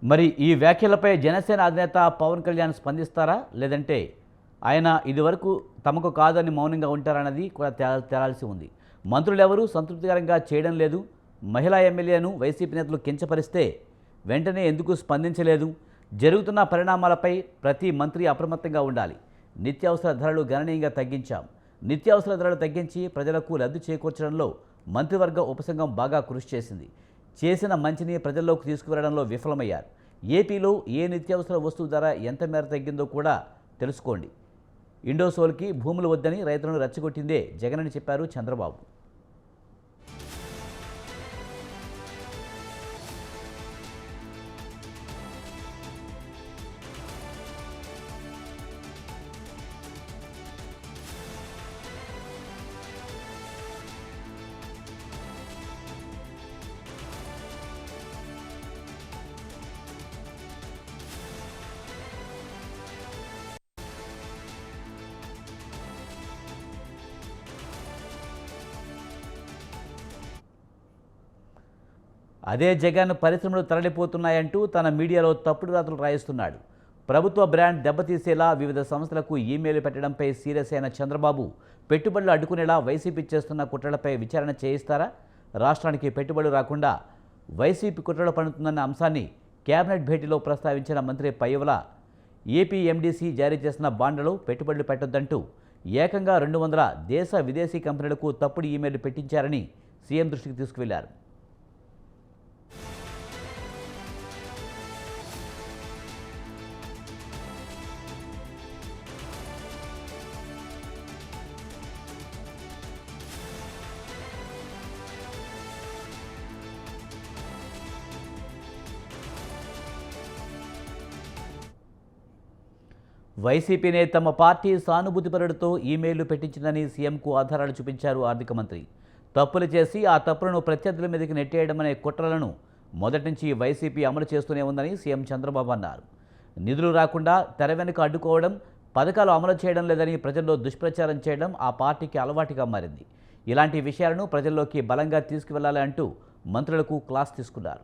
మరి ఈ వ్యాఖ్యలపై జనసేన అధినేత పవన్ కళ్యాణ్ స్పందిస్తారా లేదంటే ఆయన ఇదివరకు తమకు కాదని మౌనంగా ఉంటారన్నది కూడా తేలాల్సి ఉంది. మంత్రులు ఎవరూ సంతృప్తికరంగా చేయడం లేదు. మహిళా ఎమ్మెల్యేను వైసీపీ నేతలు కించపరిస్తే వెంటనే ఎందుకు స్పందించలేదు? జరుగుతున్న పరిణామాలపై ప్రతి మంత్రి అప్రమత్తంగా ఉండాలి. నిత్యావసర ధరలు గణనీయంగా తగ్గించాం. నిత్యావసర ధరలు తగ్గించి ప్రజలకు లబ్ధి చేకూర్చడంలో మంత్రివర్గ ఉపసంఘం బాగా కృషి చేసింది. చేసిన మంచిని ప్రజల్లోకి తీసుకువెళ్లడంలో విఫలమయ్యారు. ఏపీలో ఏ నిత్యావసర వస్తువు ధర ఎంత మేర తగ్గిందో కూడా తెలుసుకోండి. ఇండోసోల్కి భూములు వద్దని రైతులను రెచ్చగొట్టిందే జగన్ అని చెప్పారు చంద్రబాబు. అదే జగన్ పరిశ్రమలు తరలిపోతున్నాయంటూ తన మీడియాలో తప్పుడు రాతలు రాయిస్తున్నాడు. ప్రభుత్వ బ్రాండ్ దెబ్బతీసేలా వివిధ సంస్థలకు ఈమెయిల్ పెట్టడంపై సీరియస్ అయిన చంద్రబాబు పెట్టుబడులు అడ్డుకునేలా వైసీపీ చేస్తున్న కుట్రలపై విచారణ చేయిస్తారా? రాష్ట్రానికి పెట్టుబడులు రాకుండా వైసీపీ కుట్రలు పన్నుతుందన్న అంశాన్ని కేబినెట్ భేటీలో ప్రస్తావించిన మంత్రి పయ్యవల ఏపీ ఎండీసీ జారీ చేసిన బాండ్లలో పెట్టుబడులు పెట్టొద్దంటూ ఏకంగా 200 దేశ విదేశీ కంపెనీలకు తప్పుడు ఈమెయిల్ పెట్టించారని సీఎం దృష్టికి తీసుకువెళ్లారు. వైసీపీనే తమ పార్టీ సానుభూతిపరుడితో ఈమెయిల్ పెట్టించిందని సీఎంకు ఆధారాలు చూపించారు ఆర్థిక మంత్రి. తప్పులు చేసి ఆ తప్పులను ప్రత్యర్థుల మీదకి నెట్టేయడం అనే కుట్రలను మొదటి నుంచి వైసీపీ అమలు చేస్తూనే ఉందని సీఎం చంద్రబాబు అన్నారు. నిధులు రాకుండా తెర వెనుక అడ్డుకోవడం, పథకాలు అమలు చేయడం లేదని ప్రజల్లో దుష్ప్రచారం చేయడం ఆ పార్టీకి అలవాటుగా మారింది. ఇలాంటి విషయాలను ప్రజల్లోకి బలంగా తీసుకువెళ్లాలి అంటూ మంత్రులకు క్లాస్ తీసుకున్నారు.